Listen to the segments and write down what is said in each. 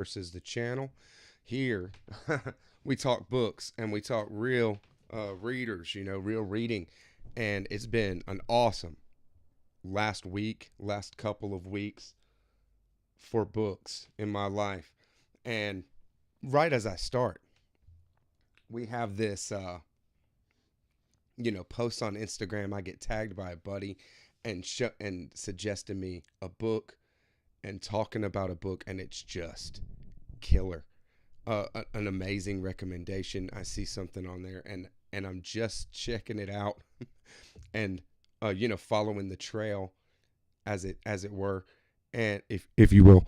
versus the channel. Here, we talk books and we talk real readers, real reading. And it's been an awesome last couple of weeks for books in my life. And right as I start, we have this, posts on Instagram. I get tagged by a buddy and suggesting me a book and talking about a book, and it's just killer. An amazing recommendation. I see something on there, and I'm just checking it out, and following the trail as it were, and if you will.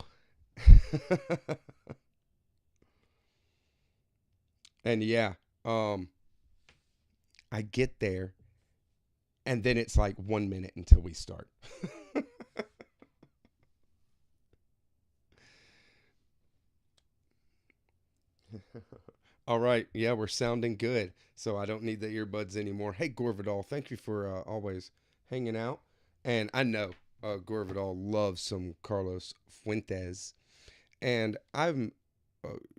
And yeah, um, I get there, and then it's like 1 minute until we start. All right, yeah, we're sounding good, so I don't need the earbuds anymore. Hey, Gorvidal, thank you for always hanging out. And I know Gorvidal loves some Carlos Fuentes, and I'm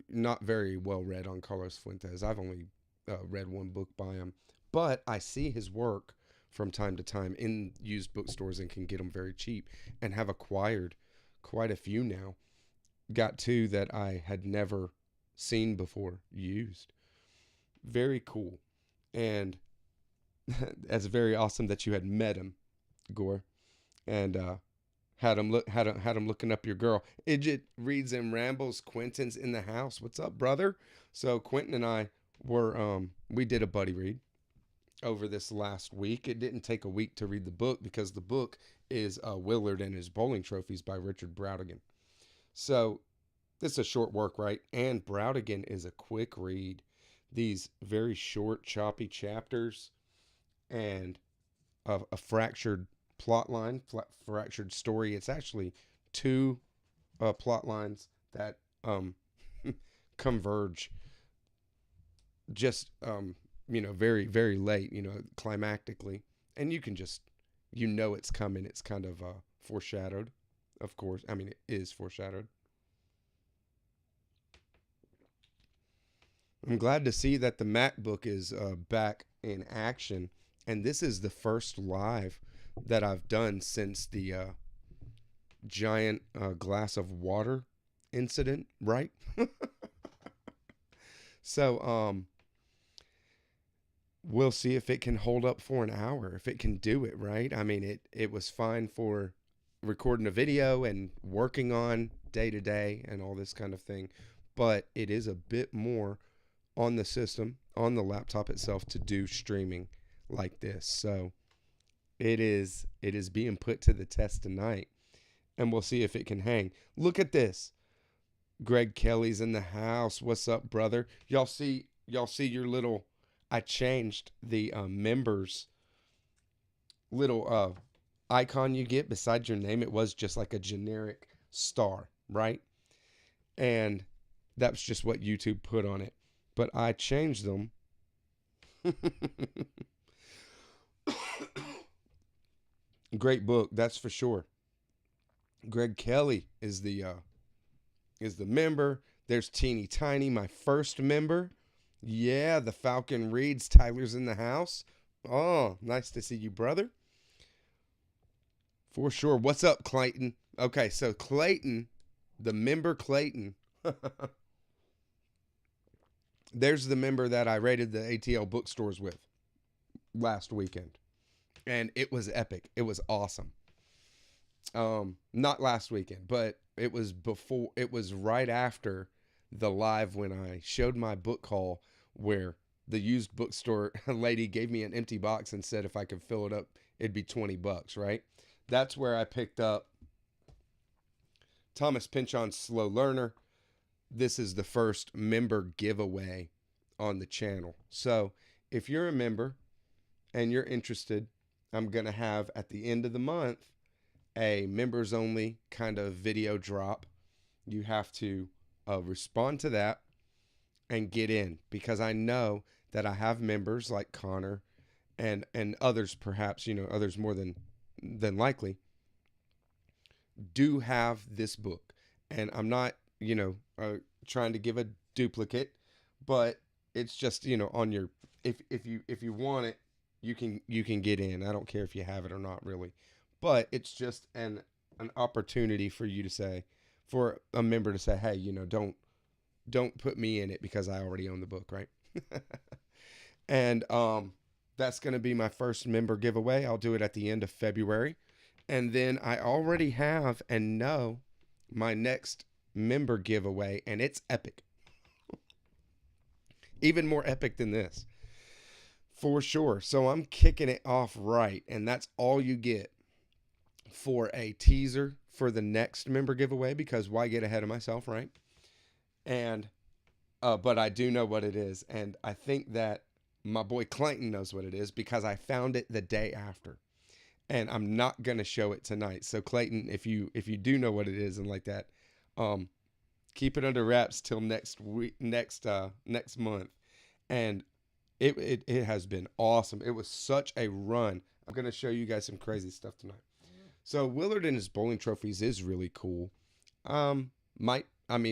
not very well read on Carlos Fuentes. I've only read one book by him, but I see his work from time to time in used bookstores and can get them very cheap, and have acquired quite a few now. Got two that I had never seen before used. Very cool. And that's very awesome that you had met him, Gore, and had him looking up your girl. Idjit reads and rambles. Quentin's in the house. What's up, brother? So Quentin and I we did a buddy read over this last week. It didn't take a week to read the book because the book is Willard and His Bowling Trophies by Richard Brautigan. So this is a short work, right? And Brautigan is a quick read. These very short, choppy chapters and a fractured plot line, fractured story. It's actually two plot lines that converge just very very late, climactically, and you can just it's coming. It's kind of foreshadowed, of course. I mean, it is foreshadowed. I'm glad to see that the MacBook is back in action, and this is the first live that I've done since the giant glass of water incident, right? So we'll see if it can hold up for an hour, if it can do it, right? I mean, it was fine for recording a video and working on day to day and all this kind of thing, but it is a bit more on the system, on the laptop itself, to do streaming like this. So it is being put to the test tonight, and we'll see if it can hang. Look at this. Greg Kelly's in the house. What's up, brother? Y'all see your little, I changed the members little icon you get beside your name. It was just like a generic star, right? And that's just what YouTube put on it. But I changed them. Great book, that's for sure. Greg Kelly is the member. There's Teeny Tiny, my first member. Yeah, the Falcon reads. Tyler's in the house. Oh, nice to see you, brother. For sure. What's up, Clayton? Okay, so Clayton, the member Clayton, there's the member that I rated the ATL bookstores with last weekend. And it was epic. It was awesome. Not last weekend, but it was right after the live when I showed my book haul, where the used bookstore lady gave me an empty box and said if I could fill it up, it'd be $20, right? That's where I picked up Thomas Pynchon's Slow Learner. This is the first member giveaway on the channel. So if you're a member and you're interested, I'm going to have at the end of the month a members only kind of video drop. You have to respond to that and get in, because I know that I have members like Connor and others, perhaps, others more than likely, do have this book. And I'm not, trying to give a duplicate, but it's just, on your, if you want it, you can get in. I don't care if you have it or not really. But it's just an opportunity for you to say, for a member to say, hey, don't put me in it because I already own the book, right? And that's going to be my first member giveaway. I'll do it at the end of February. And then I already have and know my next member giveaway, and it's epic. Even more epic than this. For sure. So I'm kicking it off right, and that's all you get for a teaser for the next member giveaway, because why get ahead of myself, right? And but I do know what it is, and I think that my boy Clayton knows what it is because I found it the day after, and I'm not gonna show it tonight. So Clayton, if you do know what it is and like that, um, keep it under wraps till next week, next month, and it has been awesome. It was such a run. I'm gonna show you guys some crazy stuff tonight. So Willard and his bowling trophies is really cool.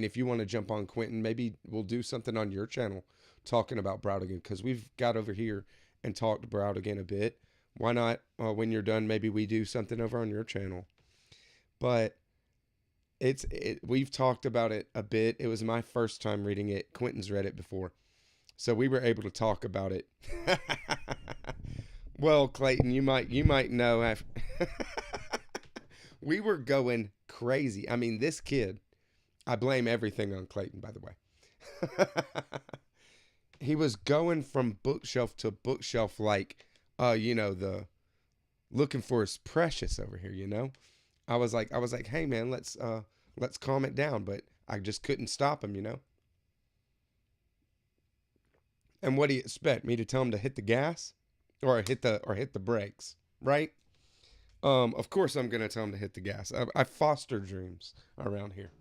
If you want to jump on Quentin, maybe we'll do something on your channel talking about Browdigan, because we've got over here and talked Browdigan a bit. Why not, when you're done, maybe we do something over on your channel. But we've talked about it a bit. It was my first time reading it. Quentin's read it before, so we were able to talk about it. Well, Clayton, you might know. We were going crazy. I mean, this kid, I blame everything on Clayton, by the way. He was going from bookshelf to bookshelf like, the looking for his precious over here. I was like, hey man, let's calm it down, but I just couldn't stop him. And what do you expect me to tell him, to hit the gas or hit the brakes, right? Of course I'm gonna tell him to hit the gas. I foster dreams around here.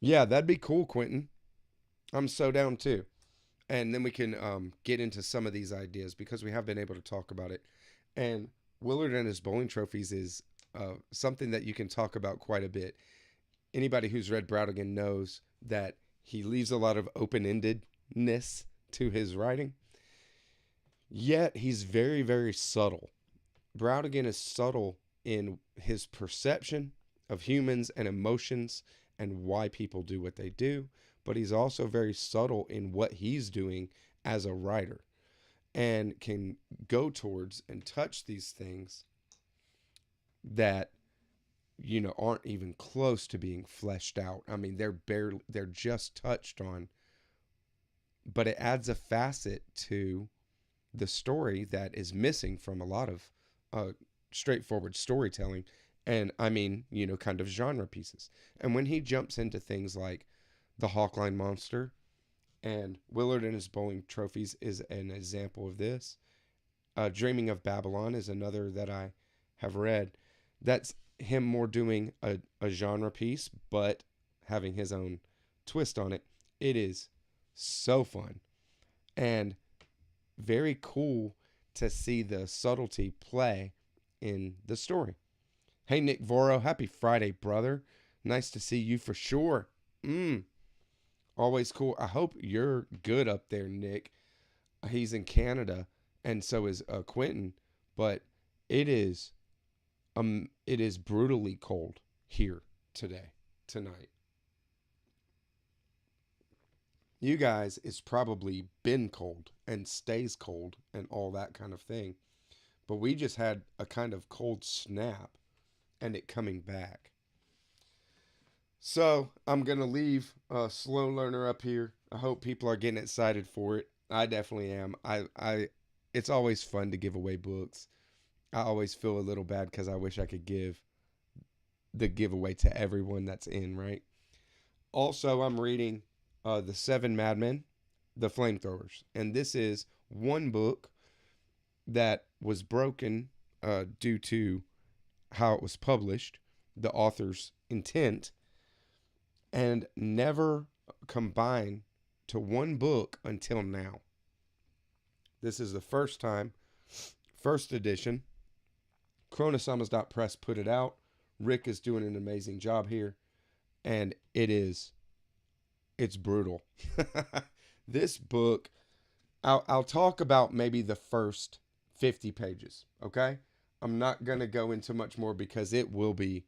Yeah, that'd be cool, Quentin. I'm so down too. And then we can get into some of these ideas, because we have been able to talk about it. And Willard and his bowling trophies is something that you can talk about quite a bit. Anybody who's read Browdigan knows that he leaves a lot of open-endedness to his writing. Yet he's very, very subtle. Browdigan is subtle in his perception of humans and emotions and why people do what they do, but he's also very subtle in what he's doing as a writer, and can go towards and touch these things that aren't even close to being fleshed out. I mean, they're just touched on, but it adds a facet to the story that is missing from a lot of straightforward storytelling, and kind of genre pieces. And when he jumps into things like the Hawkline Monster, and Willard and his bowling trophies is an example of this. Dreaming of Babylon is another that I have read. That's him more doing a genre piece, but having his own twist on it. It is so fun and very cool to see the subtlety play in the story. Hey, Nick Voro, happy Friday, brother. Nice to see you for sure. Always cool. I hope you're good up there, Nick. He's in Canada, and so is Quentin. But it is brutally cold here tonight. You guys, it's probably been cold and stays cold and all that kind of thing. But we just had a kind of cold snap and it coming back. So I'm going to leave a slow learner up here. I hope people are getting excited for it. I definitely am. It's always fun to give away books. I always feel a little bad because I wish I could give the giveaway to everyone that's in, right? Also, I'm reading The Seven Madmen, The Flamethrowers. And this is one book that was broken due to how it was published, the author's intent, and never combined to one book until now. This is the first time, first edition. Chronosamas.press put it out. Rick is doing an amazing job here. and it's brutal. This book, I'll talk about maybe the first 50 pages, okay? I'm not going to go into much more because it will be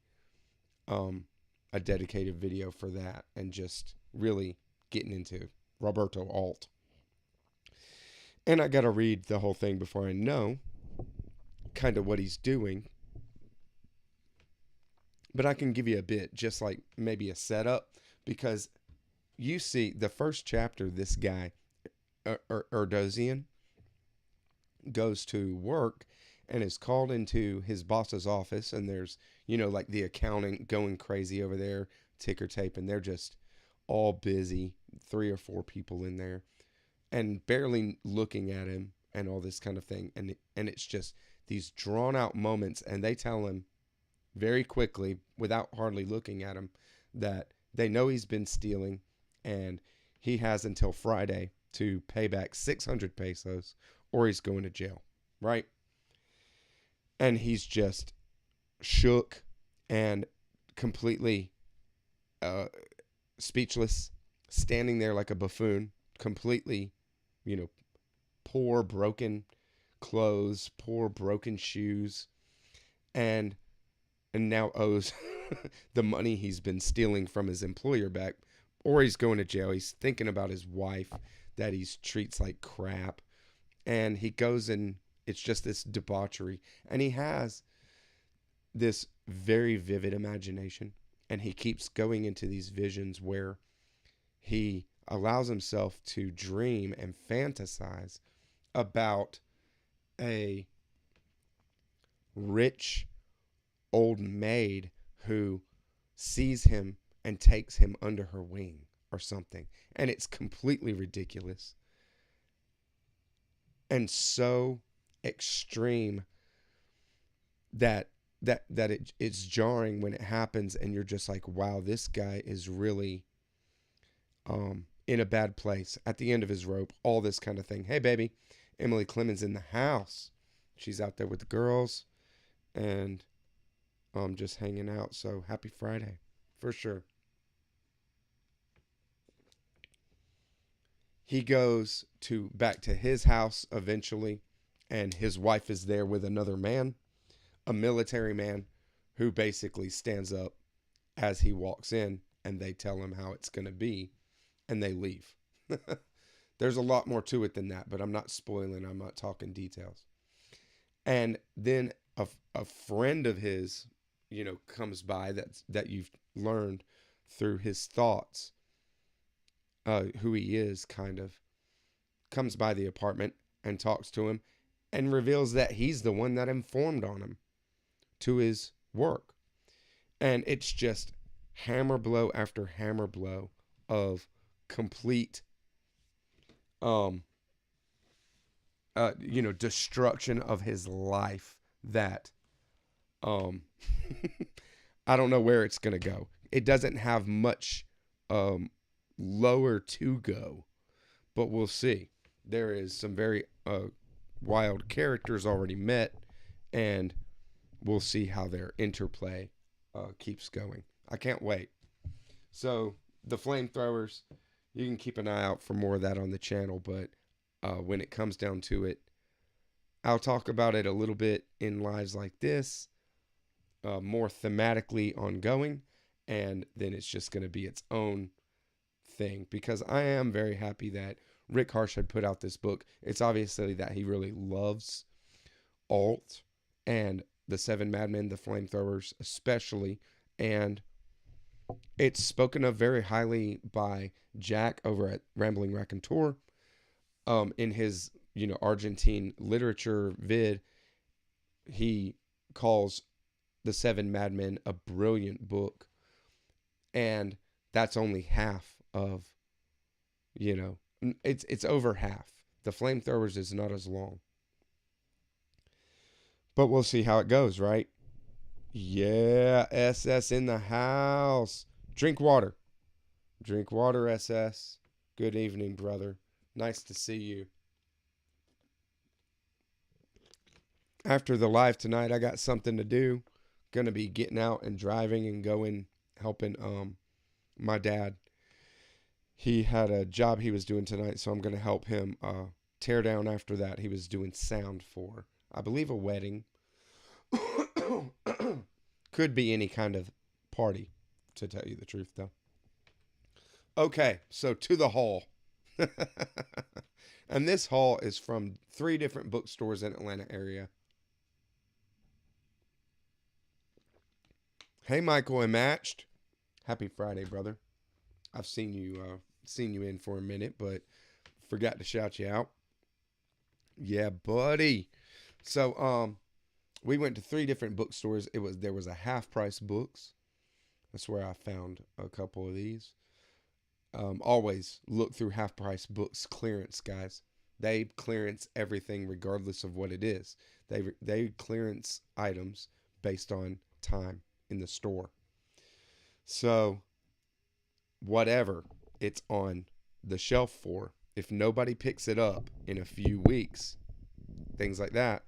um, a dedicated video for that and just really getting into Roberto Alt. And I got to read the whole thing before I know kind of what he's doing. But I can give you a bit, just like maybe a setup, because you see the first chapter, this guy, Erdosian, goes to work and is called into his boss's office, and there's, like the accounting going crazy over there, ticker tape, and they're just all busy, 3 or 4 people in there, and barely looking at him and all this kind of thing. And it's just these drawn out moments, and they tell him very quickly, without hardly looking at him, that they know he's been stealing, and he has until Friday to pay back 600 pesos or he's going to jail, right? And he's just shook and completely speechless, standing there like a buffoon, completely, poor broken clothes, poor broken shoes, and now owes the money he's been stealing from his employer back, or he's going to jail. He's thinking about his wife that he treats like crap, and he goes, and it's just this debauchery, and he has this very vivid imagination, and he keeps going into these visions where he allows himself to dream and fantasize about a rich old maid who sees him and takes him under her wing or something. And it's completely ridiculous and so extreme that it's jarring when it happens, and you're just like, wow, this guy is really in a bad place, at the end of his rope, all this kind of thing. Hey baby, Emily Clemens in the house. She's out there with the girls and just hanging out. So happy Friday for sure. He goes back to his house eventually, and his wife is there with another man, a military man, who basically stands up as he walks in, and they tell him how it's going to be, and they leave. There's a lot more to it than that, but I'm not spoiling. I'm not talking details. And then a friend of his, comes by that you've learned through his thoughts, who he is, kind of, comes by the apartment and talks to him and reveals that he's the one that informed on him to his work. And it's just hammer blow after hammer blow of complete destruction of his life that I don't know where it's going to go. It doesn't have much lower to go, but we'll see. There is some very wild characters already met, and we'll see how their interplay keeps going. I can't wait. So the flamethrowers, you can keep an eye out for more of that on the channel, but when it comes down to it, I'll talk about it a little bit in lives like this, more thematically ongoing, and then it's just going to be its own thing, because I am very happy that Rick Harsh had put out this book. It's obviously that he really loves Alt and the Seven Madmen, the Flamethrowers especially, and it's spoken of very highly by Jack over at Rambling Raconteur. In his Argentine literature vid, he calls the Seven Madmen a brilliant book, and that's only half of, it's over half. The Flamethrowers is not as long, but we'll see how it goes, right? Yeah, SS in the house. Drink water, SS. Good evening, brother. Nice to see you. After the live tonight, I got something to do. Gonna be getting out and driving and going, helping my dad, he had a job he was doing tonight, so I'm going to help him tear down after that. He was doing sound for, I believe, a wedding. Could be any kind of party, to tell you the truth, though. Okay, so to the haul. And this haul is from 3 different bookstores in Atlanta area. Hey, Michael and Matched. Happy Friday, brother. I've seen you in for a minute, but forgot to shout you out. Yeah, buddy. So we went to 3 different bookstores. There was a Half Price Books. That's where I found a couple of these. Always look through Half Price Books clearance, guys. They clearance everything regardless of what it is. They clearance items based on time in the store. So whatever it's on the shelf for, if nobody picks it up in a few weeks, things like that,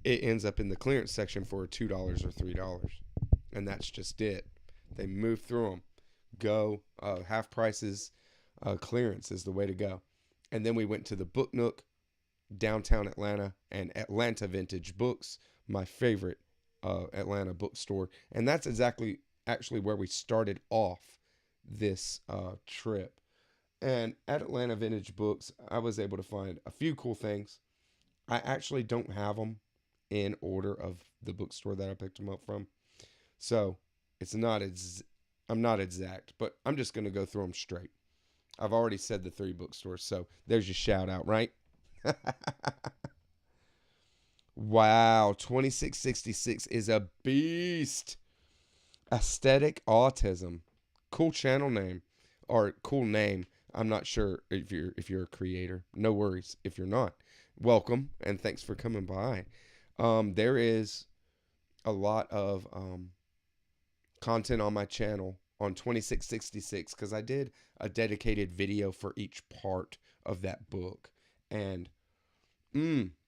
it ends up in the clearance section for $2 or $3. And that's just it. They move through them. Go half prices, clearance is the way to go. And then we went to the Book Nook, downtown Atlanta, and Atlanta Vintage Books, my favorite Atlanta bookstore. And that's actually where we started off this trip. And at Atlanta Vintage Books, I was able to find a few cool things. I actually don't have them in order of the bookstore that I picked them up from. So I'm not exact, but I'm just going to go through them straight. I've already said the 3 bookstores, so there's your shout out, right? Wow, 2666 is a beast. Aesthetic Autism. Cool channel name, or cool name. I'm not sure if you're a creator. No worries if you're not. Welcome, and thanks for coming by. There is a lot of content on my channel on 2666 because I did a dedicated video for each part of that book. And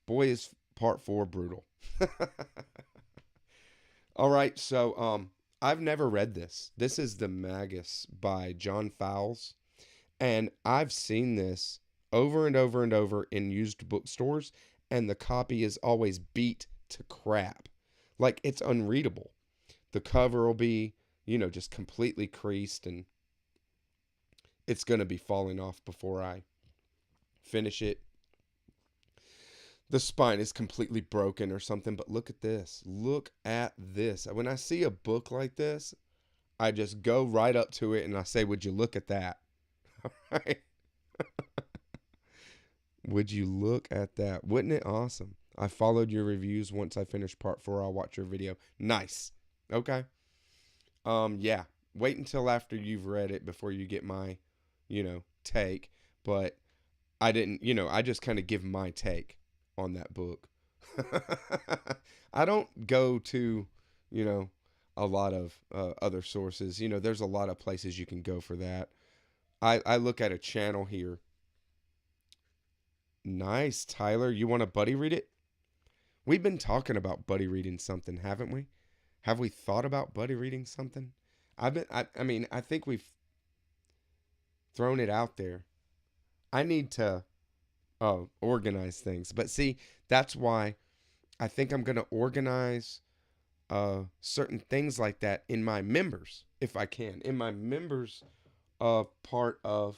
boy, is part 4 brutal. All right, so I've never read this. This is The Magus by John Fowles. And I've seen this over and over and over in used bookstores, and the copy is always beat to crap. Like, it's unreadable. The cover will be, just completely creased, and it's going to be falling off before I finish it. The spine is completely broken or something, but look at this. Look at this. When I see a book like this, I just go right up to it and I say, would you look at that? All right. Would you look at that? Wouldn't it awesome? I followed your reviews. Once I finish part 4, I'll watch your video. Nice. Okay. Yeah. Wait until after you've read it before you get my, take. But I didn't, I just kind of give my take on that book. I don't go to, a lot of other sources. There's a lot of places you can go for that. I look at a channel here. Nice, Tyler. You want to buddy read it? We've been talking about buddy reading something, haven't we? Have we thought about buddy reading something? I think we've thrown it out there. I need to organize things. But see, that's why I think I'm going to organize certain things like that in my members, if I can. In my members part of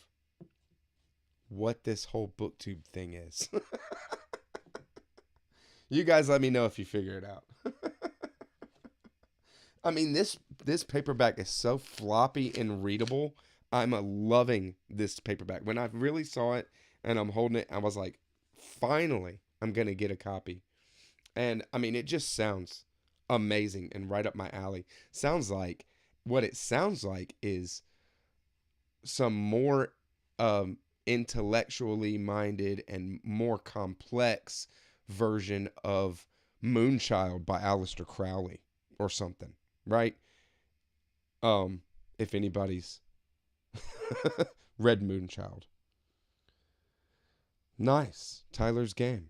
what this whole booktube thing is. You guys let me know if you figure it out. I mean, this paperback is so floppy and readable. I'm loving this paperback. When I really saw it and I'm holding it, I was like, finally, I'm going to get a copy. And I mean, it just sounds amazing and right up my alley. What it sounds like is some more intellectually minded and more complex version of Moonchild by Aleister Crowley or something, right? If anybody's read Moonchild. Nice. Tyler's game.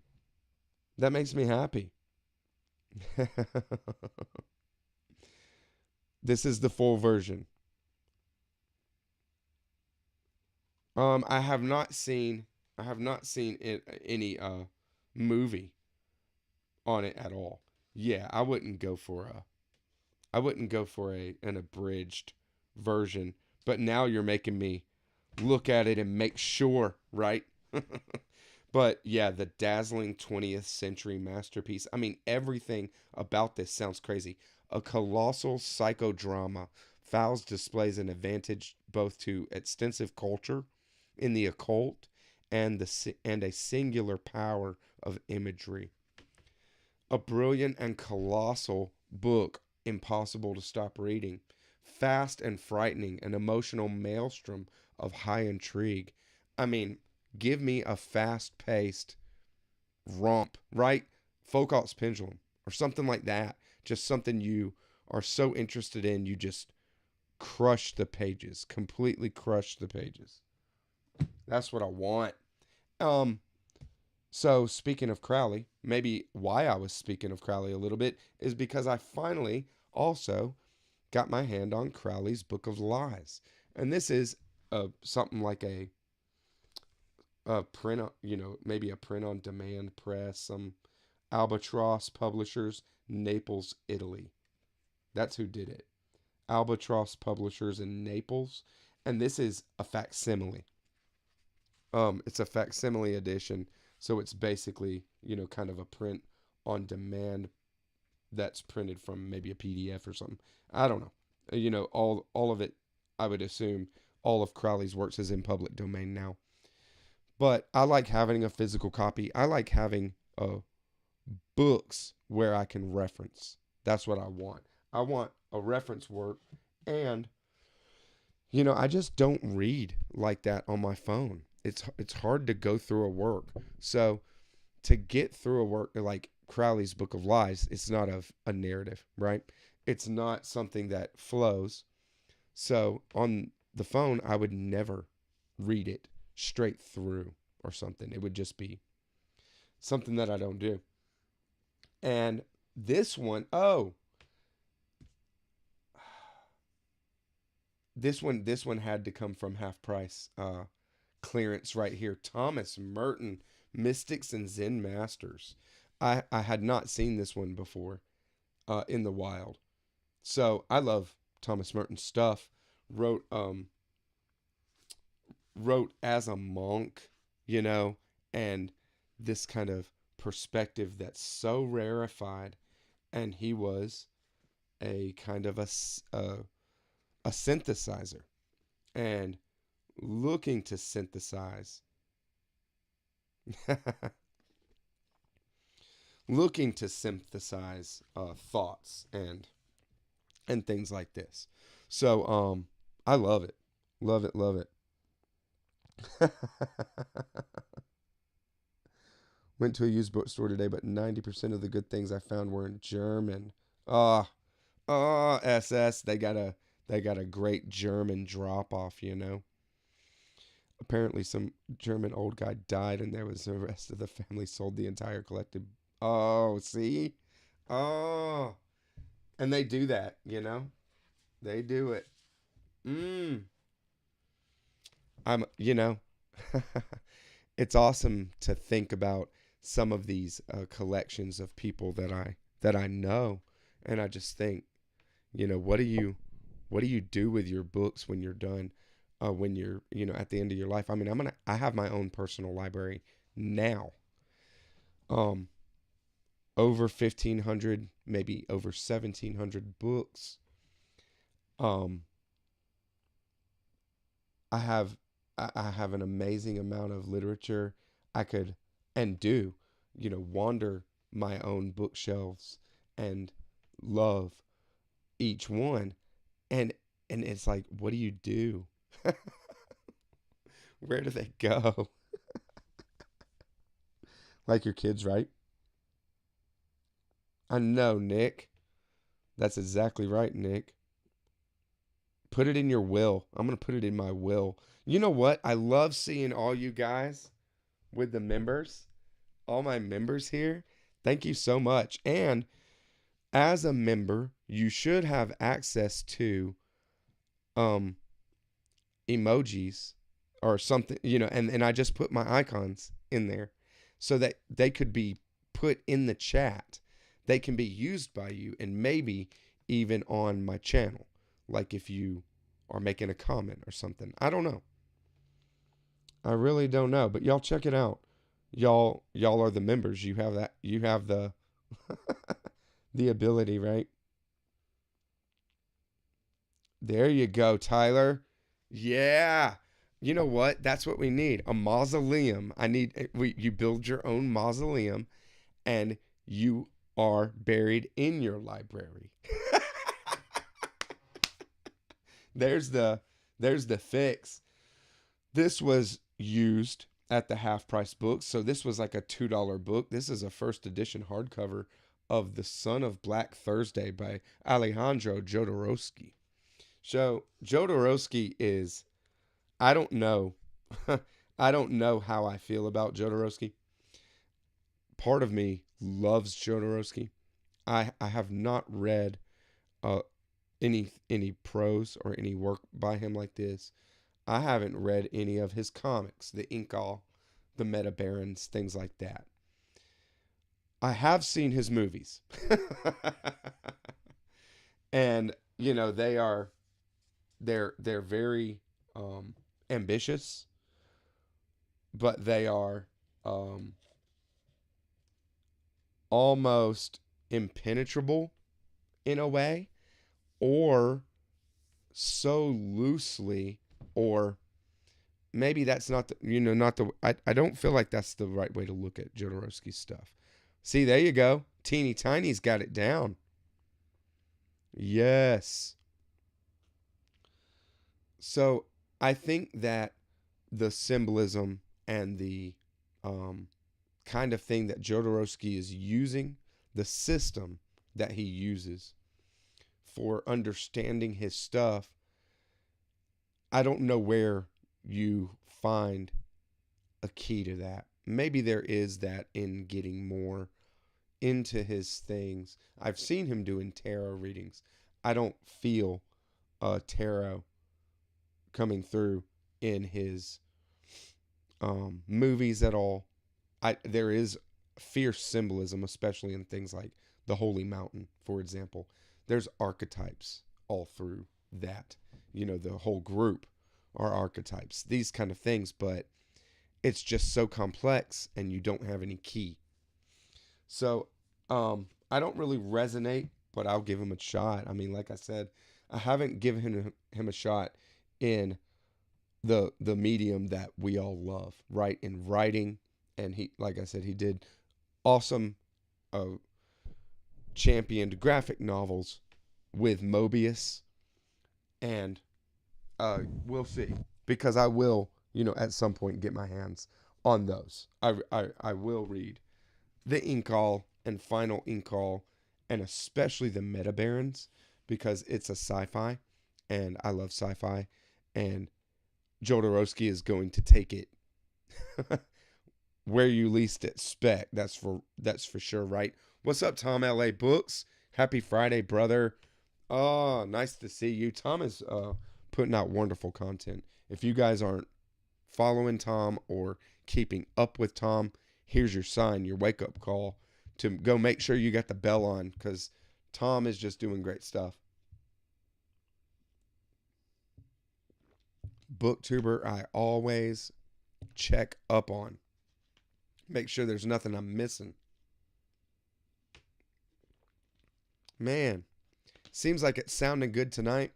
That makes me happy. This is the full version. I have not seen. I have not seen any movie on it at all. Yeah, I wouldn't go for a. I wouldn't go for an abridged version. But now you're making me look at it and make sure, right? But yeah, the dazzling 20th century masterpiece. I mean, everything about this sounds crazy. A colossal psychodrama. Fowles displays an advantage both to extensive culture in the occult and a singular power of imagery. A brilliant and colossal book, impossible to stop reading. Fast and frightening, an emotional maelstrom of high intrigue. I mean, give me a fast paced romp, right? Foucault's Pendulum or something like that. Just something you are so interested in, you just crush the pages, completely crush the pages. That's what I want. Um, so speaking of Crowley, maybe why I was speaking of Crowley a little bit is because I finally also got my hand on Crowley's Book of Lies, and this is something like a print, maybe a print on demand press, some Albatross Publishers, Naples, Italy. That's who did it. Albatross Publishers in Naples, and this is a facsimile. It's a facsimile edition, so it's basically kind of a print on demand that's printed from maybe a PDF or something. I don't know. All of it. I would assume all of Crowley's works is in public domain now. But I like having a physical copy. I like having books where I can reference. That's what I want. I want a reference work, and I just don't read like that on my phone. It's hard to go through a work. So to get through a work like Crowley's Book of Lies, it's not a narrative, right? It's not something that flows. So on the phone, I would never read it straight through or something. It would just be something that I don't do. And this one, this one had to come from half price clearance right here. Thomas Merton, Mystics and Zen Masters. I had not seen this one before in the wild. So I love Thomas Merton's stuff. Wrote as a monk, and this kind of perspective that's so rarefied. And he was a kind of a synthesizer, and looking to synthesize thoughts and things like this. So I love it. Love it, love it. Went to a used bookstore today, but 90% of the good things I found were in German. SS, they got a great German drop off, Apparently some German old guy died, and there was the rest of the family sold the entire collected. Oh, see? Oh. And they do that, They do it. I'm, it's awesome to think about some of these collections of people that I know, and I just think, what do you do with your books when you're done? When you're at the end of your life. I mean, I have my own personal library now. Over 1,500, maybe over 1,700 books. I have an amazing amount of literature. I could and do, wander my own bookshelves and love each one. And it's like, what do you do? Where do they go? Like your kids, right? I know, Nick. That's exactly right, Nick. Put it in your will. I'm going to put it in my will. You know what? I love seeing all you guys with the members, all my members here. Thank you so much. And as a member, you should have access to emojis or something, and I just put my icons in there so that they could be put in the chat. They can be used by you and maybe even on my channel. Like if you are making a comment or something. I don't know. I really don't know, but y'all check it out. Y'all are the members. You have the the ability, right? There you go, Tyler. Yeah. You know what? That's what we need. A mausoleum. You build your own mausoleum and you are buried in your library. there's the there's the fix. This was used at the half price books. So this was like a $2 book. This is a first edition hardcover of The Son of Black Thursday by Alejandro Jodorowsky. So Jodorowsky is, I don't know. I don't know how I feel about Jodorowsky. Part of me loves Jodorowsky. I have not read uh, any prose or any work by him like this. I haven't read any of his comics, the Inkall, the Meta Barons, things like that. I have seen his movies. And they're very ambitious, but they are almost impenetrable in a way, or so loosely, or maybe that's not I don't feel like that's the right way to look at Jodorowsky's stuff. See, there you go. Teeny Tiny's got it down. Yes. So I think that the symbolism and the kind of thing that Jodorowsky is using, the system that he uses for understanding his stuff, I don't know where you find a key to that. Maybe there is that in getting more into his things. I've seen him doing tarot readings. I don't feel tarot coming through in his movies at all. There is fierce symbolism, especially in things like the Holy Mountain, for example. There's archetypes all through that. The whole group are archetypes, these kind of things, but it's just so complex and you don't have any key. So I don't really resonate, but I'll give him a shot. I mean, like I said, I haven't given him a shot in the medium that we all love, right? In writing. And he, like I said, he did awesome championed graphic novels with Mobius, and we'll see, because I will, at some point get my hands on those. I will read the Inkall and Final Inkall, and especially the Meta Barons, because it's a sci-fi, and I love sci-fi, and Jodorowsky is going to take it where you least expect. That's for sure, right? What's up, Tom? LA Books. Happy Friday, brother. Oh, nice to see you. Tom is putting out wonderful content. If you guys aren't following Tom or keeping up with Tom, here's your sign, your wake-up call to go make sure you got the bell on, because Tom is just doing great stuff. Booktuber, I always check up on. Make sure there's nothing I'm missing. Man, seems like it's sounding good tonight.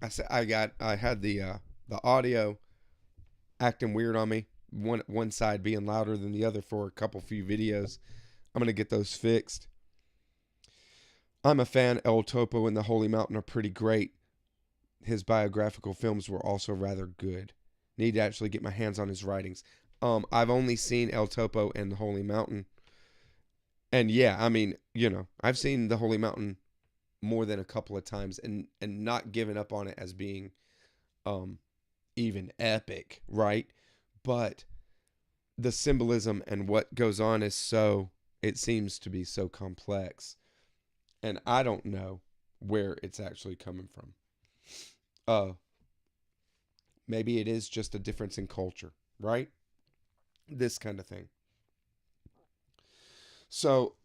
I had the audio acting weird on me. One side being louder than the other for a few videos. I'm gonna get those fixed. I'm a fan. El Topo and the Holy Mountain are pretty great. His biographical films were also rather good. Need to actually get my hands on his writings. I've only seen El Topo and the Holy Mountain. And yeah, I mean, I've seen the Holy Mountain more than a couple of times, and not given up on it as being even epic, right? But the symbolism and what goes on it seems to be so complex. And I don't know where it's actually coming from. Maybe it is just a difference in culture, right? This kind of thing. So,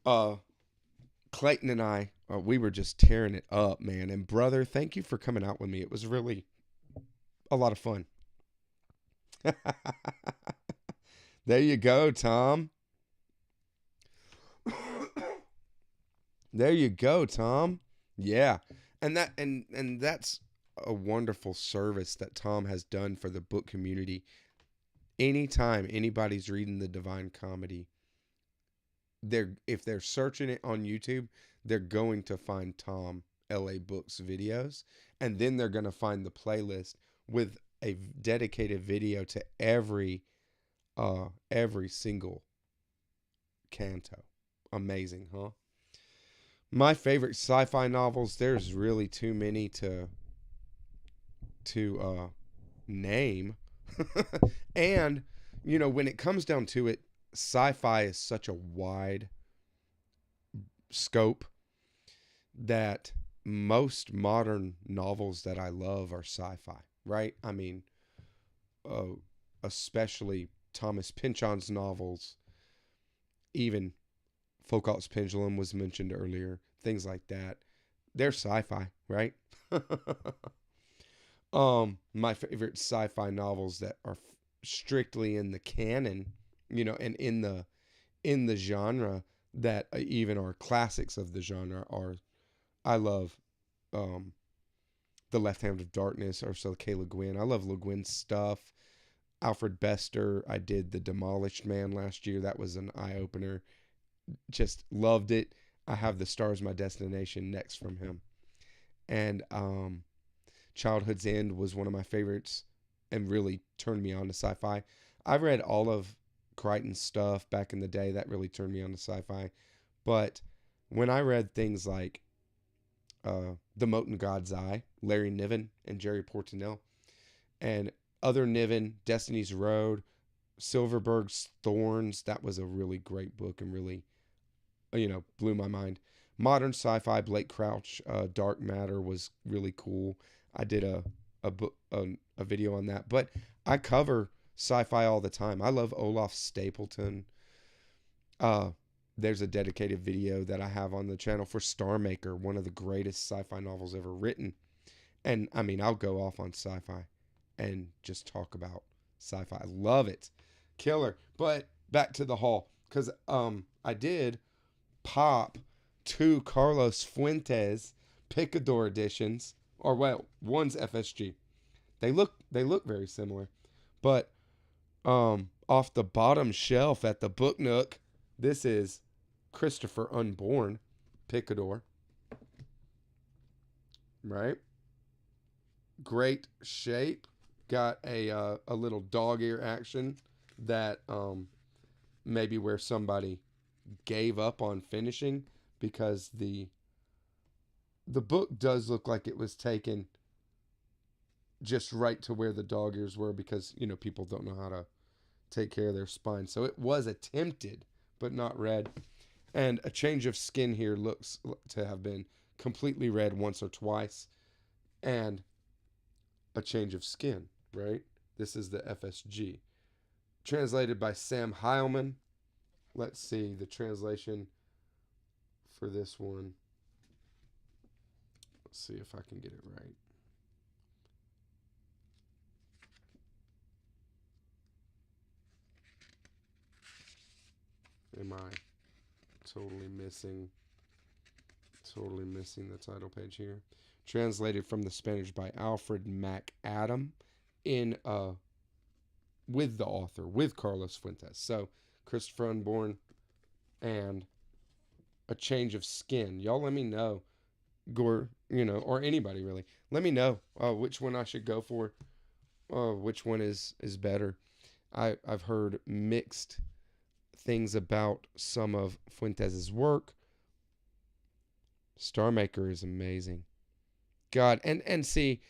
Clayton and I, we were just tearing it up, man. And brother, thank you for coming out with me. It was really a lot of fun. There you go, Tom. There you go, Tom. Yeah. And that's a wonderful service that Tom has done for the book community. Anytime anybody's reading the Divine Comedy, if they're searching it on YouTube, they're going to find Tom LA Books videos, and then they're going to find the playlist with a dedicated video to every single canto. Amazing, huh? My favorite sci-fi novels, there's really too many to name. And when it comes down to it, sci-fi is such a wide scope that most modern novels that I love are sci-fi, right? I mean, especially Thomas Pynchon's novels, even Foucault's Pendulum was mentioned earlier, things like that. They're sci-fi, right? My favorite sci-fi novels that are strictly in the canon, and in the genre that even are classics of the genre are, I love The Left Hand of Darkness, Ursula K. Le Guin. I love Le Guin's stuff. Alfred Bester, I did The Demolished Man last year. That was an eye-opener. Just loved it. I have The Stars My Destination next from him. And Childhood's End was one of my favorites and really turned me on to sci-fi. I read all of Crichton's stuff back in the day. That really turned me on to sci-fi. But when I read things like The Mote in God's Eye, Larry Niven and Jerry Portnell, and other Niven, Destiny's Road, Silverberg's Thorns, that was a really great book and really, blew my mind. Modern sci-fi, Blake Crouch, Dark Matter was really cool. I did a book, a video on that, but I cover sci-fi all the time. I love Olaf Stapleton. There's a dedicated video that I have on the channel for Star Maker, one of the greatest sci-fi novels ever written. And I mean, I'll go off on sci-fi and just talk about sci-fi. I love it. Killer. But back to the haul, because I did pop 2 Carlos Fuentes Picador editions, or well, one's FSG. They look very similar, but off the bottom shelf at the Book Nook, this is Christopher Unborn Picador, right? Great shape. Got a little dog ear action that maybe where somebody gave up on finishing, because the book does look like it was taken just right to where the dog ears were, because people don't know how to take care of their spine. So it was attempted but not read. And A Change of Skin here looks to have been completely read once or twice. And A Change of Skin, right? This is the FSG. Translated by Sam Heilman. Let's see the translation for this one. Let's see if I can get it right. Am I totally missing the title page here? Translated from the Spanish by Alfred MacAdam in with the author, with Carlos Fuentes. So Christopher Unborn and A Change of Skin. Y'all let me know, or anybody really. Let me know which one I should go for. Which one is better. I've heard mixed things about some of Fuentes' work. Star Maker is amazing. God, and see,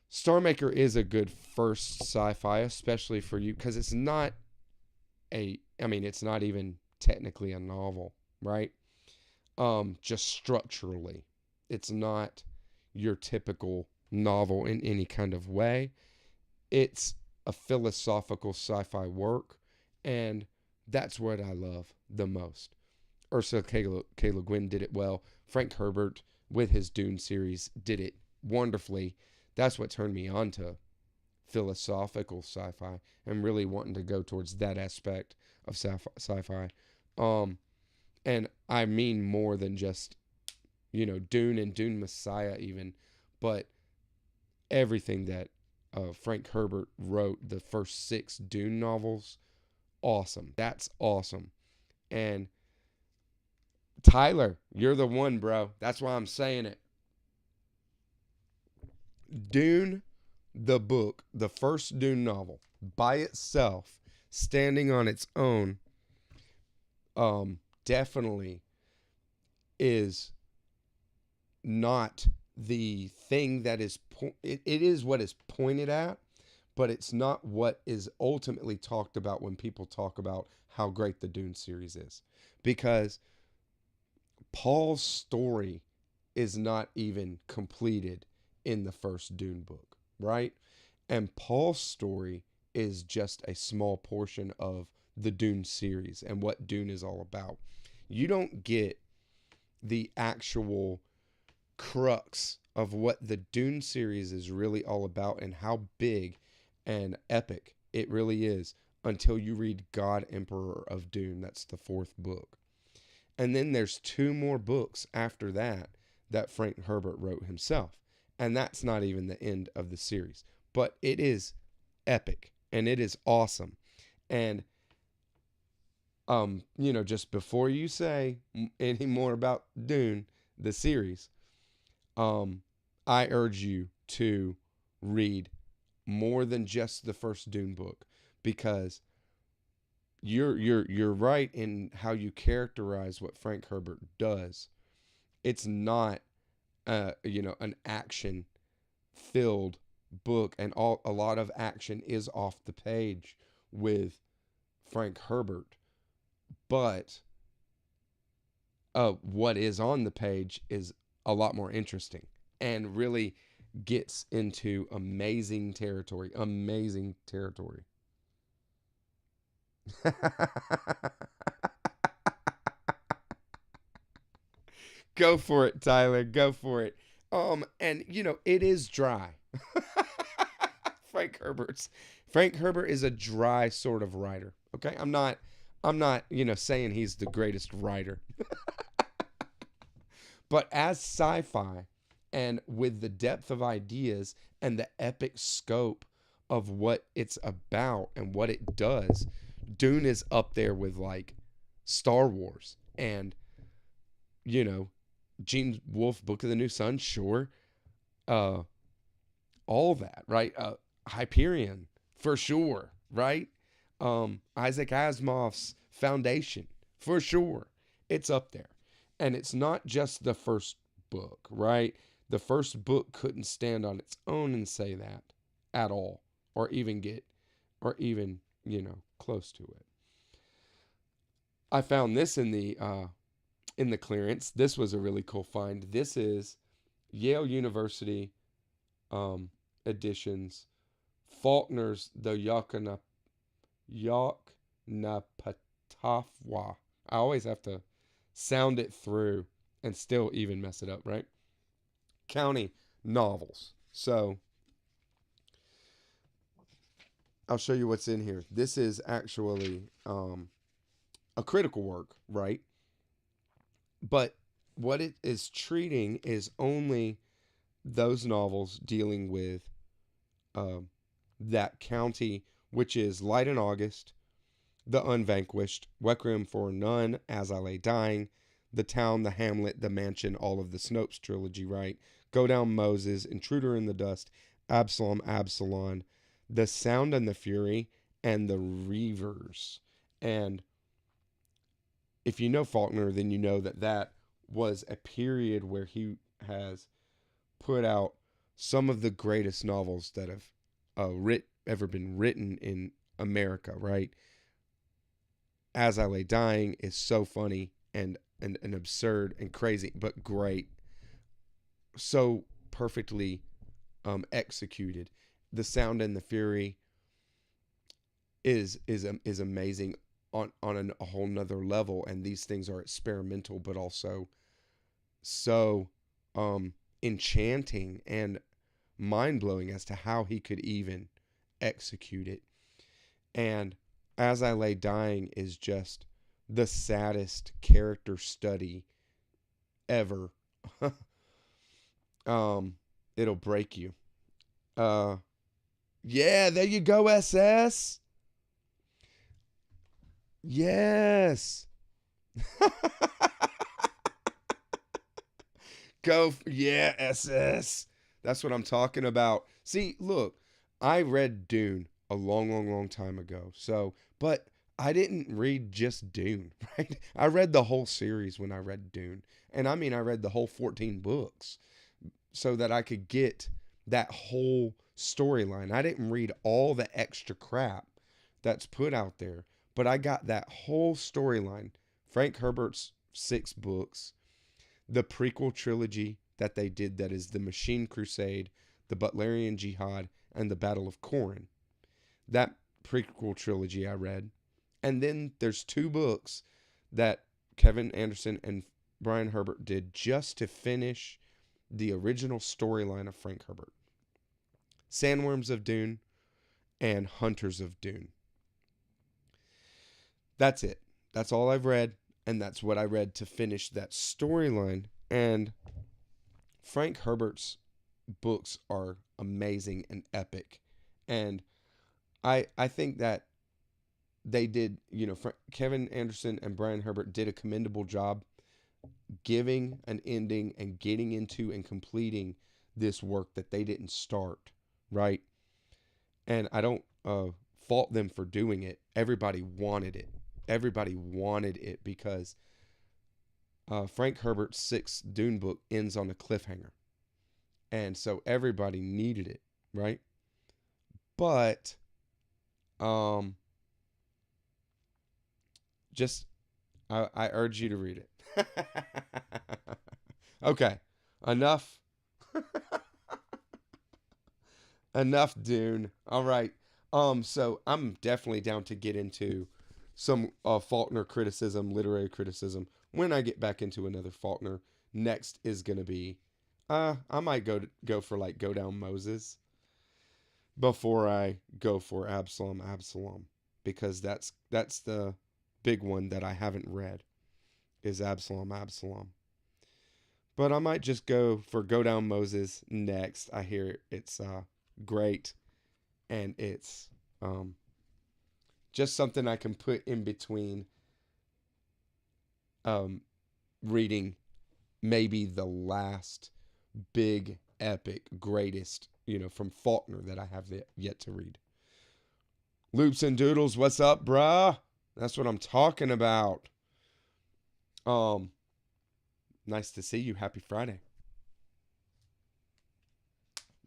Star Maker is a good first sci-fi, especially for you, because it's not it's not even technically a novel, right? Just structurally, it's not your typical novel in any kind of way. It's a philosophical sci-fi work, and that's what I love the most. Ursula K. Le Guin did it well. Frank Herbert with his Dune series did it wonderfully. That's what turned me on to philosophical sci-fi and really wanting to go towards that aspect of sci-fi. Um, and I mean more than just, Dune and Dune Messiah even, but everything that Frank Herbert wrote, the first 6 Dune novels, awesome. That's awesome. And Tyler, you're the one, bro. That's why I'm saying it. Dune, the book, the first Dune novel, by itself, standing on its own, definitely is not the thing that is it is what is pointed at, but it's not what is ultimately talked about when people talk about how great the Dune series is, because Paul's story is not even completed in the first Dune book, right? And Paul's story is just a small portion of the Dune series and what Dune is all about. You don't get the actual crux of what the Dune series is really all about and how big and epic it really is until you read God Emperor of Dune. That's the 4th book. And then there's 2 more books after that that Frank Herbert wrote himself. And that's not even the end of the series. But it is epic and it is awesome. And just before you say any more about Dune, the series, I urge you to read more than just the first Dune book, because you're right in how you characterize what Frank Herbert does. It's not an action filled book, and a lot of action is off the page with Frank Herbert, but what is on the page is a lot more interesting and really gets into amazing territory. Amazing territory. Go for it, Tyler. Go for it. And it is dry. Frank Herbert is a dry sort of writer. Okay, I'm not saying he's the greatest writer, but as sci-fi and with the depth of ideas and the epic scope of what it's about and what it does, Dune is up there with like Star Wars and Gene Wolfe Book of the New Sun, sure. Uh all that, right? Hyperion, for sure, right? Isaac Asimov's Foundation, for sure. It's up there. And it's not just the first book, right? The first book couldn't stand on its own and say that at all, or even close to it. I found this in the clearance. This was a really cool find. This is Yale University editions, Faulkner's The Yoknapatawpha. I always have to sound it through and still even mess it up, right? County novels. So I'll show you what's in here. This is actually a critical work, right? But what it is treating is only those novels dealing with that county, which is Light in August, The Unvanquished, Requiem for a Nun, As I Lay Dying, The Town, The Hamlet, The Mansion, all of the Snopes trilogy, right? Go Down Moses, Intruder in the Dust, Absalom, Absalom, The Sound and the Fury, and The Reavers. And if you know Faulkner, then you know that was a period where he has put out some of the greatest novels that have ever been written in America, right? As I Lay Dying is so funny and absurd and crazy, but great. So perfectly executed. The Sound and the Fury is amazing on a whole nother level, and these things are experimental, but also so enchanting and mind blowing as to how he could even execute it. And As I Lay Dying is just the saddest character study ever. It'll break you. Uh, yeah, there you go, SS. Yes. Yeah, SS. That's what I'm talking about. See, look, I read Dune a long, long, long time ago. But I didn't read just Dune, right? I read the whole series when I read Dune. And I mean, I read the whole 14 books so that I could get that whole storyline. I didn't read all the extra crap that's put out there, but I got that whole storyline. Frank Herbert's 6 books, the prequel trilogy that they did, that is the Machine Crusade, the Butlerian Jihad, and the Battle of Corin. That prequel trilogy I read. And then there's 2 books that Kevin Anderson and Brian Herbert did just to finish the original storyline of Frank Herbert. Sandworms of Dune and Hunters of Dune. That's it. That's all I've read, and that's what I read to finish that storyline. And Frank Herbert's books are amazing and epic. And I think that they did, Kevin Anderson and Brian Herbert did a commendable job giving an ending and getting into and completing this work that they didn't start, right? And I don't fault them for doing it. Everybody wanted it. Everybody wanted it because Frank Herbert's 6th Dune book ends on a cliffhanger. And so everybody needed it, right? But I urge you to read it. Okay, enough. Enough Dune. All right. So I'm definitely down to get into some Faulkner criticism, literary criticism, when I get back into another Faulkner. Next is gonna be, I might go for like Go Down Moses before I go for Absalom, because that's the big one that I haven't read, is Absalom. But I might just go for Go Down Moses next. I hear it's great, and it's just something I can put in between reading maybe the last big epic greatest, from Faulkner that I have yet to read. Loops and Doodles, what's up, bruh? That's what I'm talking about. Nice to see you. Happy Friday.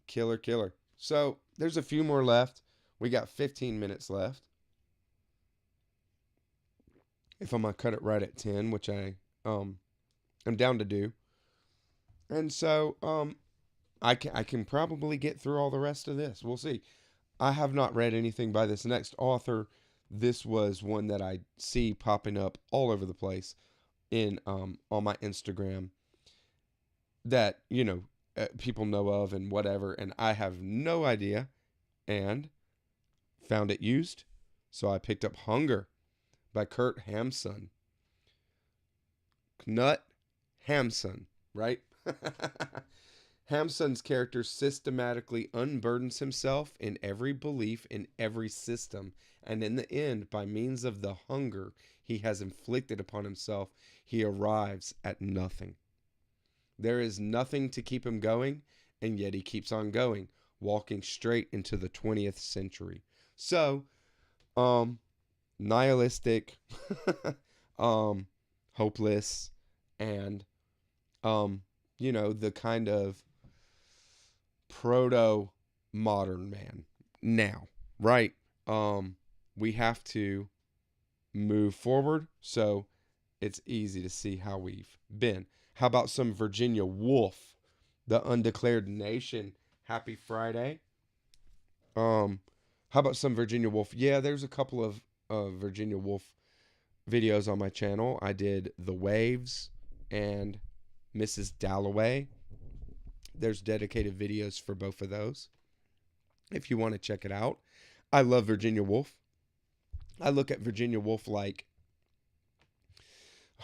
Killer. So there's a few more left. We got 15 minutes left. If I'm gonna cut it right at 10, which I'm down to do. And so I can probably get through all the rest of this. We'll see. I have not read anything by this next author. This was one that I see popping up all over the place on my Instagram that people know of and whatever, and I have no idea, and found it used, so I picked up Hunger by Kurt Hamsun. Knut Hamsun, right? Hamsun's character systematically unburdens himself in every belief, in every system, and in the end, by means of the hunger he has inflicted upon himself, he arrives at nothing. There is nothing to keep him going, and yet he keeps on going, walking straight into the 20th century. So, nihilistic, hopeless, and, the kind of proto-modern man now, right? We have to move forward, so it's easy to see how we've been. How about some Virginia Woolf, The Undeclared Nation? Happy Friday. Um, how about some Virginia Woolf? Yeah, there's a couple of Virginia Woolf videos on my channel. I did The Waves and Mrs. Dalloway. There's dedicated videos for both of those if you want to check it out. I love Virginia Woolf. I look at Virginia Woolf like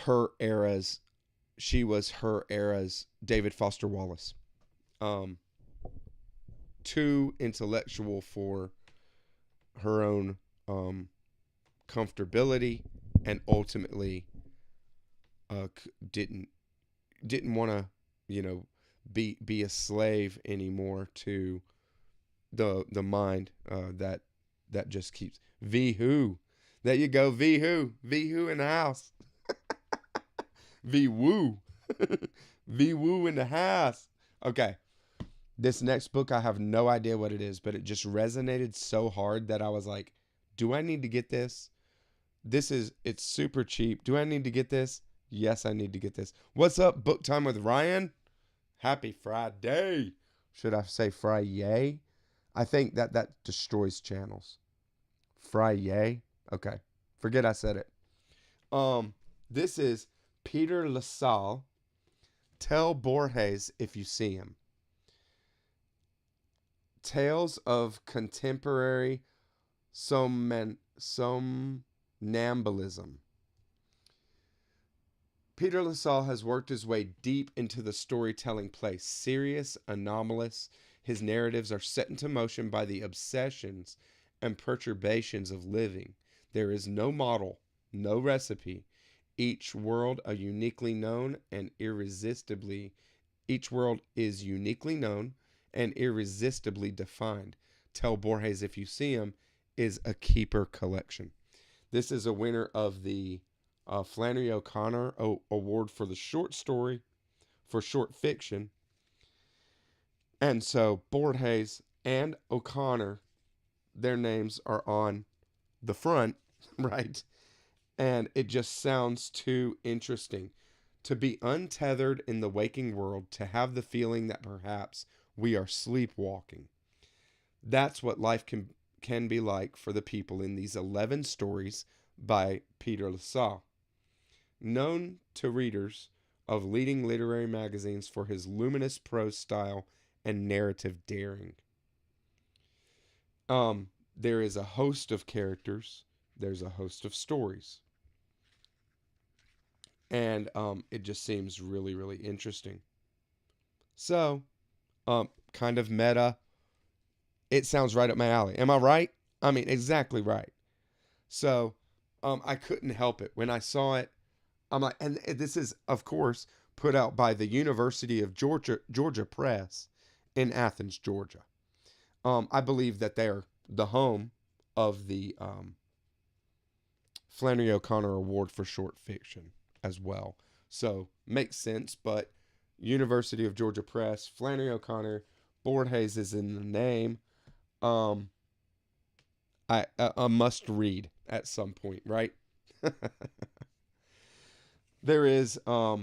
her era's, she was her era's David Foster Wallace. Um, Too intellectual for her own comfortability, and ultimately didn't want to, you know, be a slave anymore to the mind that just keeps V who. There you go, V who in the house. V woo. V woo in the house. Okay. This next book, I have no idea what it is, but it just resonated so hard that I was like, do I need to get this? It's super cheap. Do I need to get this? Yes, I need to get this. What's up, Book Time with Ryan? Happy Friday. Should I say Friday? I think that destroys channels. Friday? Okay. Forget I said it. This is Peter LaSalle. Tell Borges if you see him. Tales of Contemporary Somnambulism. Peter LaSalle has worked his way deep into the storytelling play. Serious, anomalous, his narratives are set into motion by the obsessions and perturbations of living. There is no model, no recipe. Each world is uniquely known and irresistibly defined. Tell Borges if you see him is a keeper collection. This is a winner of the Flannery O'Connor Award for the short story, for short fiction. And so Borges and O'Connor, their names are on the front, right? And it just sounds too interesting. To be untethered in the waking world, to have the feeling that perhaps we are sleepwalking. That's what life can be like for the people in these 11 stories by Peter LaSalle. Known to readers of leading literary magazines for his luminous prose style and narrative daring. There is a host of characters. There's a host of stories. And it just seems really, really interesting. So, kind of meta. It sounds right up my alley. Am I right? I mean, exactly right. So, I couldn't help it. When I saw it, I'm like, and this is, of course, put out by the University of Georgia Press in Athens, Georgia. I believe that they're the home of the Flannery O'Connor Award for short fiction as well. So, makes sense, but University of Georgia Press, Flannery O'Connor, Borges is in the name. A must read at some point, right? There is a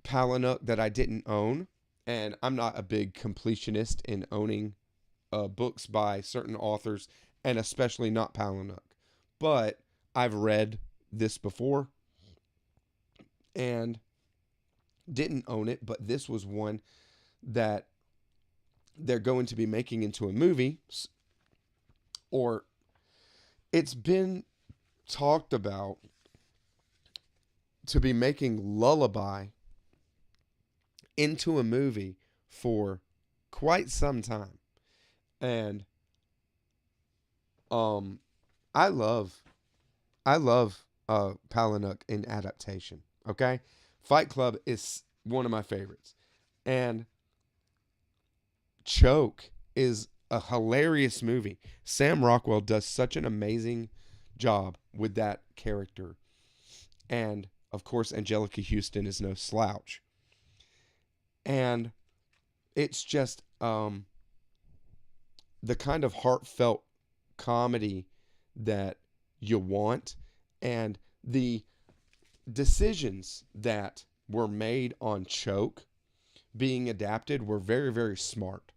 Palahniuk that I didn't own, and I'm not a big completionist in owning books by certain authors, and especially not Palahniuk. But I've read this before and didn't own it, but this was one that they're going to be making into a movie, or it's been talked about to be making Lullaby into a movie for quite some time. And I love Palahniuk in adaptation. Okay, Fight Club is one of my favorites, and Choke is a hilarious movie. Sam Rockwell does such an amazing job with that character, and of course, Angelica Houston is no slouch. And it's just the kind of heartfelt comedy that you want, and the decisions that were made on Choke being adapted were very, very smart.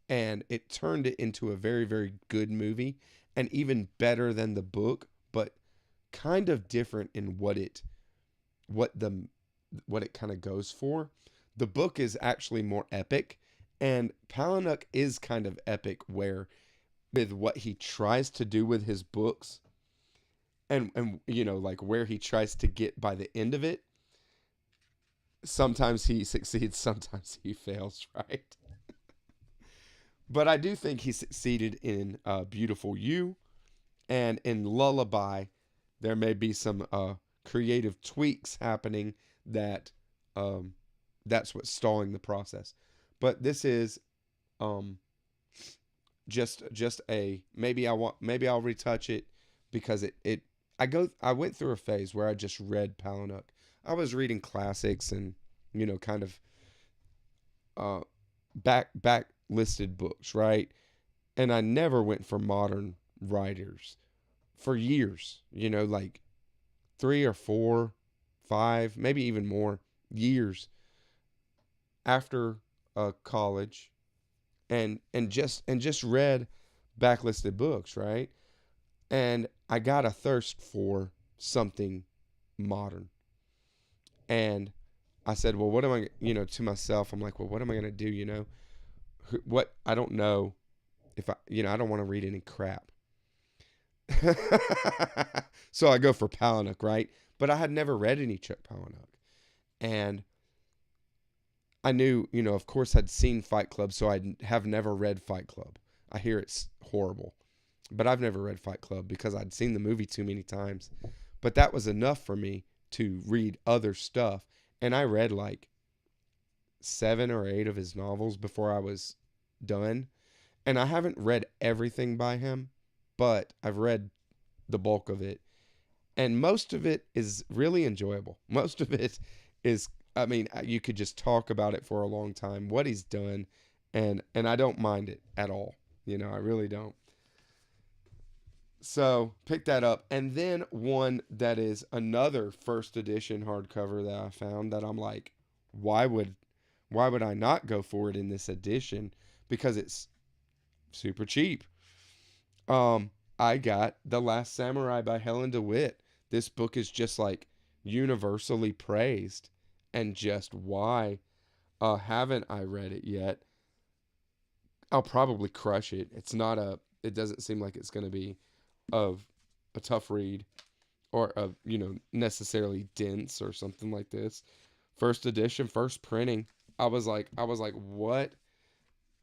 and it turned it into a very, very good movie, and even better than the book, but kind of different in what the what it kind of goes for. The book is actually more epic, and Palahniuk is kind of epic where with what he tries to do with his books, and like where he tries to get by the end of it. Sometimes he succeeds, sometimes he fails, right? But I do think he succeeded in Beautiful You, and in Lullaby there may be some creative tweaks happening that um, that's what's stalling the process. But this is um, just a maybe I'll retouch it because it I went through a phase where I just read Palahniuk. I was reading classics and kind of uh, back listed books, right? And I never went for modern writers for years. Like 3 or 4, 5, maybe even more years after college, and just read backlisted books, right? And I got a thirst for something modern, and I said, well, what am I, to myself? I'm like, well, what am I gonna do? What I don't know if I don't want to read any crap. So I go for Palahniuk, right? But I had never read any Chuck Palahniuk, and I knew, of course, I'd seen Fight Club, so I have never read Fight Club. I hear it's horrible, but I've never read Fight Club because I'd seen the movie too many times. But that was enough for me to read other stuff, and I read like 7 or 8 of his novels before I was done. And I haven't read everything by him, but I've read the bulk of it. And most of it is really enjoyable. Most of it is, I mean, you could just talk about it for a long time, what he's done, and I don't mind it at all. I really don't. So pick that up. And then one that is another first edition hardcover that I found that I'm like, why would I not go for it in this edition? Because it's super cheap. I got The Last Samurai by Helen DeWitt. This book is just like universally praised, and just why haven't I read it yet? I'll probably crush it. It doesn't seem like it's going to be of a tough read or necessarily dense or something like this. First edition, first printing. I was like, what?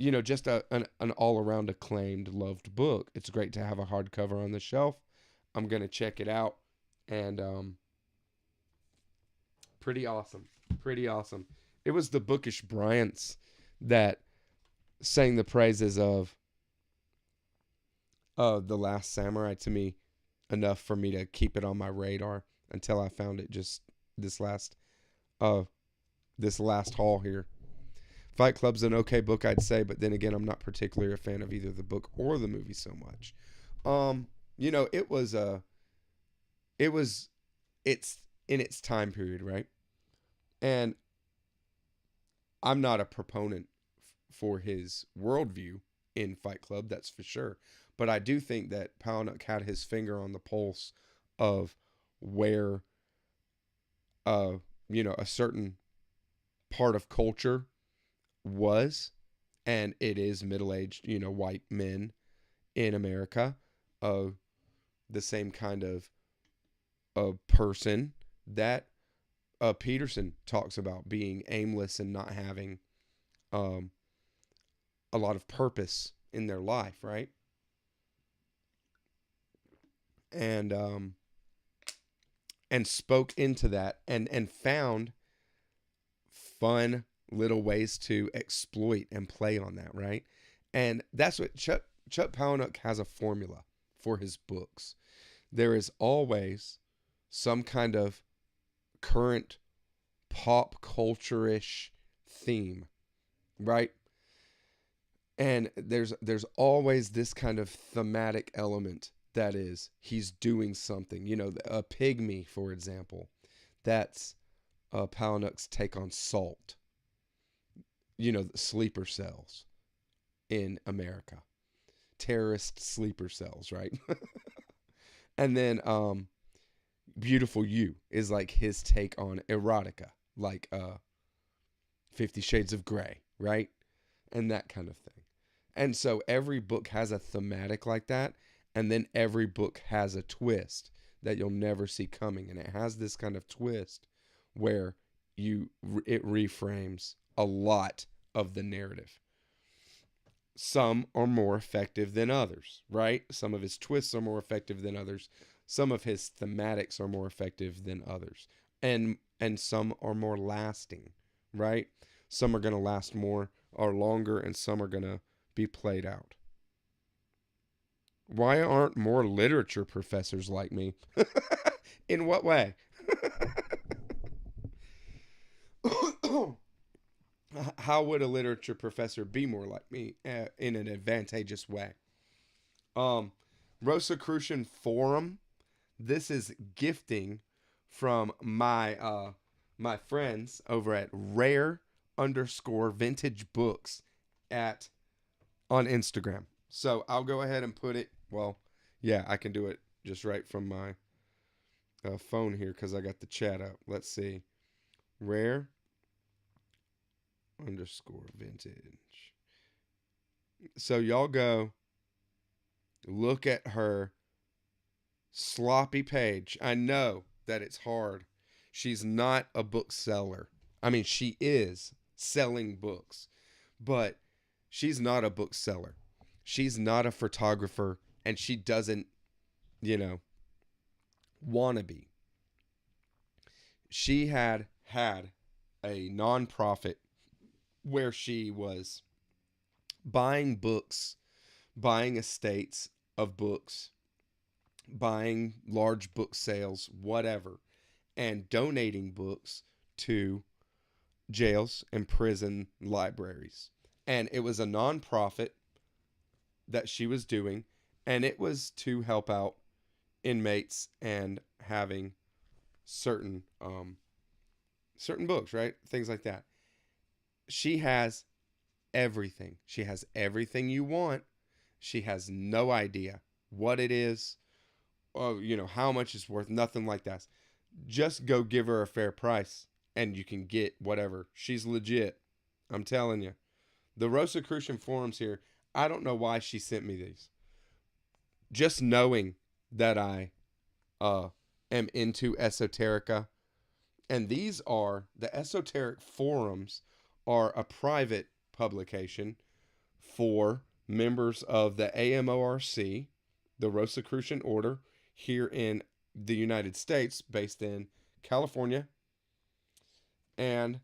Just an all around acclaimed, loved book. It's great to have a hardcover on the shelf. I'm gonna check it out, and pretty awesome, pretty awesome. It was the Bookish Bryants that sang the praises of The Last Samurai to me enough for me to keep it on my radar until I found it just this last uh this last haul here. Fight Club's an okay book, I'd say, but then again, I'm not particularly a fan of either the book or the movie so much. It's in its time period, right? And I'm not a proponent for his worldview in Fight Club, that's for sure. But I do think that Palahniuk had his finger on the pulse of where, a certain part of culture was, and it is middle-aged, white men in America, the same kind of person that Peterson talks about, being aimless and not having a lot of purpose in their life, right? And spoke into that, and found fun little ways to exploit and play on that, right? And that's what Chuck Palahniuk has a formula for his books. There is always some kind of current pop culture-ish theme, right? And there's always this kind of thematic element that is he's doing something. A pygmy, for example, that's Palahniuk's take on salt. The sleeper cells. in America. Terrorist sleeper cells, right? And then Beautiful You is like his take on erotica, like 50 Shades of Grey, right? And that kind of thing. And so every book has a thematic like that, and then every book has a twist that you'll never see coming, and it has this kind of twist where it reframes a lot of the narrative. Some are more effective than others, right? Some of his twists are more effective than others. Some of his thematics are more effective than others. And some are more lasting, right? Some are going to last more or longer, and some are going to be played out. Why aren't more literature professors like me? In what way? How would a literature professor be more like me in an advantageous way? Um, Rosicrucian Forum. This is gifting from my friends over at rare_vintage books at on Instagram. So I'll go ahead and put it. Well, yeah, I can do it just right from my phone here because I got the chat up. Let's see, rare_vintage. So y'all go look at her sloppy page. I know that it's hard. She's not a bookseller. I mean, she is selling books, but she's not a bookseller. She's not a photographer, and she doesn't, want to be. She had a nonprofit where she was buying books, buying estates of books, buying large book sales, whatever, and donating books to jails and prison libraries. And it was a nonprofit that she was doing, and it was to help out inmates and having certain books, right? Things like that. She has everything. She has everything you want. She has no idea what it is, or how much it's worth, nothing like that. Just go give her a fair price and you can get whatever. She's legit. I'm telling you. The Rosicrucian Forums here, I don't know why she sent me these. Just knowing that I am into esoterica. And these are, the Esoteric Forums are a private publication for members of the AMORC, the Rosicrucian Order, here in the United States, based in California. And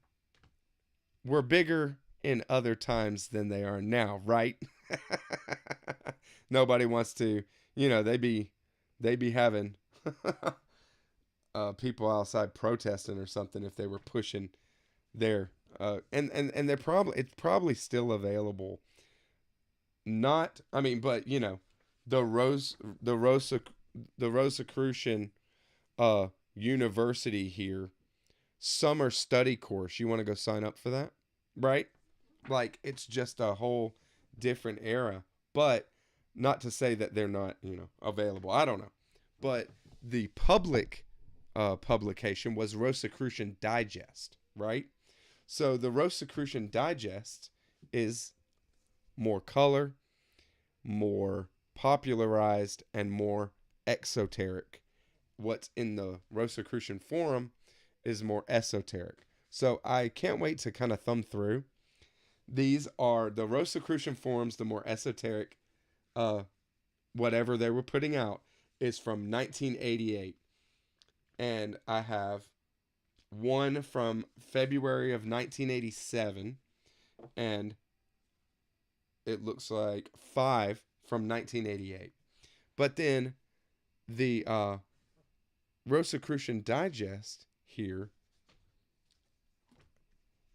we're bigger in other times than they are now, right? Nobody wants to, they be having people outside protesting or something if they were pushing their and they're it's probably still available. Not, I mean, but the Rosicrucian University here, summer study course. You want to go sign up for that, right? Like, it's just a whole different era. But not to say that they're not, available. I don't know. But the public publication was Rosicrucian Digest, right? So the Rosicrucian Digest is more color, more popularized, and more exoteric. What's in the Rosicrucian Forum is more esoteric. So I can't wait to kind of thumb through. These are the Rosicrucian Forums, the more esoteric, whatever they were putting out, is from 1988. And I have one from February of 1987, and it looks like 5 from 1988. But then the Rosicrucian Digest here,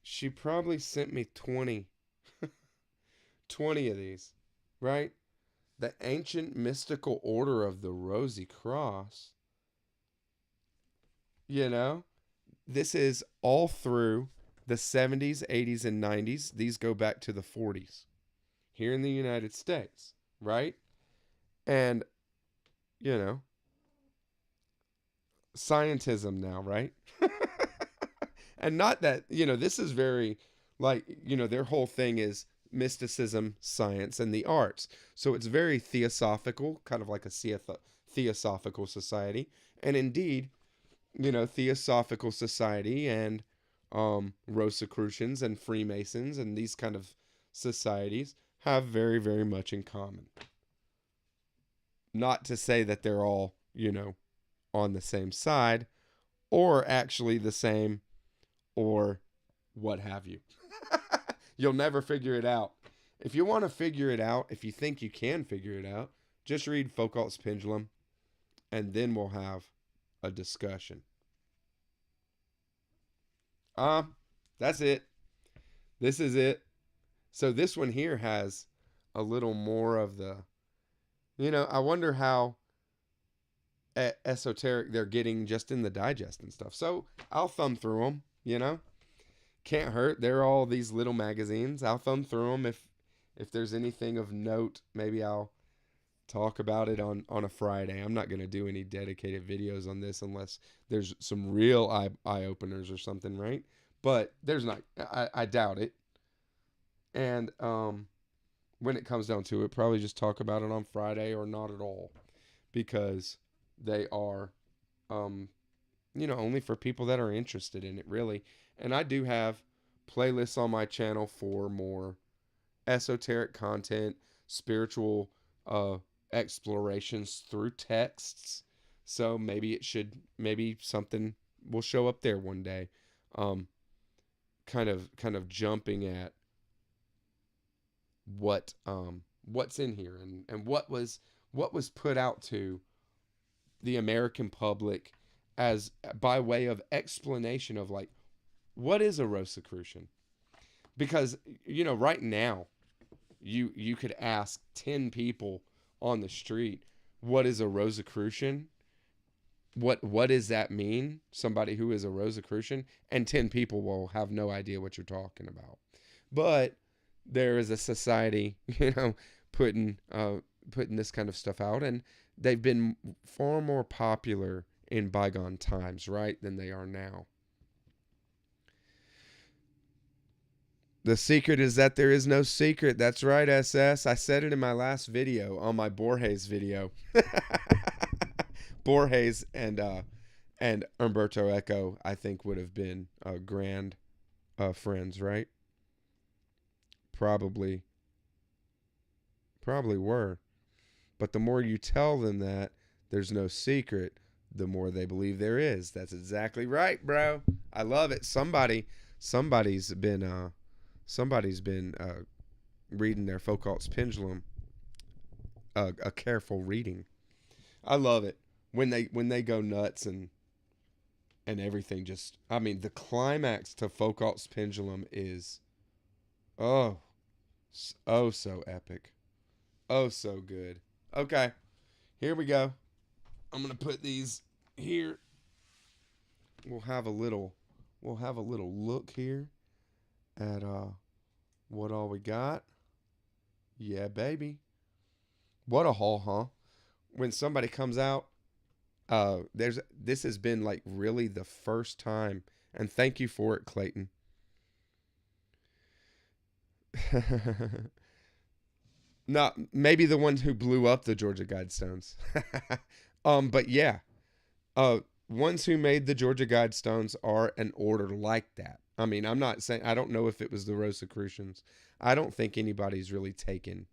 she probably sent me 20 of these, right? The Ancient Mystical Order of the Rosy Cross. This is all through the 70s, 80s, and 90s. These go back to the 40s here in the United States, right? And, you know, scientism now, right? And not that, this is very, like, their whole thing is mysticism, science, and the arts. So it's very theosophical, kind of like a theosophical society. And indeed, theosophical society and Rosicrucians and Freemasons and these kind of societies have very, very much in common. Not to say that they're all, on the same side or actually the same or what have you. You'll never figure it out. If you want to figure it out, if you think you can figure it out, just read Foucault's Pendulum and then we'll have a discussion. That's it. This is it. So this one here has a little more of the, I wonder how esoteric they're getting just in the digest and stuff. So I'll thumb through them, can't hurt. They're all these little magazines. I'll thumb through them. If there's anything of note, maybe I'll talk about it on a Friday. I'm not going to do any dedicated videos on this unless there's some real eye openers or something, right? But there's not, I doubt it. And when it comes down to it, probably just talk about it on Friday or not at all, because they are, only for people that are interested in it, really. And I do have playlists on my channel for more esoteric content, spiritual explorations through texts. So maybe something will show up there one day. Kind of jumping at what's in here and what was put out to the American public as by way of explanation of, like, what is a Rosicrucian? Because right now you could ask 10 people on the street, what is a Rosicrucian? What does that mean? Somebody who is a Rosicrucian, and 10 people will have no idea what you're talking about. But there is a society, putting this kind of stuff out, and they've been far more popular in bygone times, right, than they are now. The secret is that there is no secret. That's right, SS. I said it in my last video, on my Borges video. Borges and Umberto Eco, I think, would have been grand friends, right? Probably were. But the more you tell them that there's no secret, the more they believe there is. That's exactly right, bro. I love it. Somebody's been reading their Foucault's Pendulum, a careful reading. I love it when they go nuts and everything. Just, I mean, the climax to Foucault's Pendulum is so epic, so good. Okay, here we go. I'm gonna put these here. We'll have a little look here at what all we got. Yeah, baby. What a haul, huh? When somebody comes out, this has been like really the first time, and thank you for it, Clayton. Not maybe the ones who blew up the Georgia Guidestones. But yeah, ones who made the Georgia Guidestones are an order like that. I mean, I'm not saying, I don't know if it was the Rosicrucians. I don't think anybody's really taken,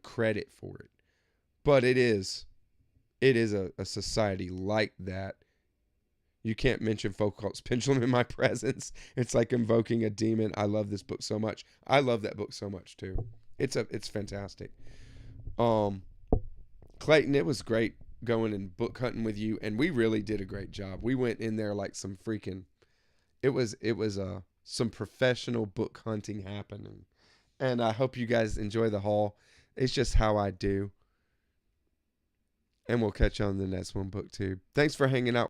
credit for it. But it is a society like that. You can't mention Foucault's Pendulum in my presence. It's like invoking a demon. I love this book so much. I love that book so much too. It's fantastic. Clayton, it was great going and book hunting with you, and we really did a great job. We went in there like some freaking, it was some professional book hunting happening. And I hope you guys enjoy the haul. It's just how I do. And we'll catch you on the next one, BookTube. Thanks for hanging out.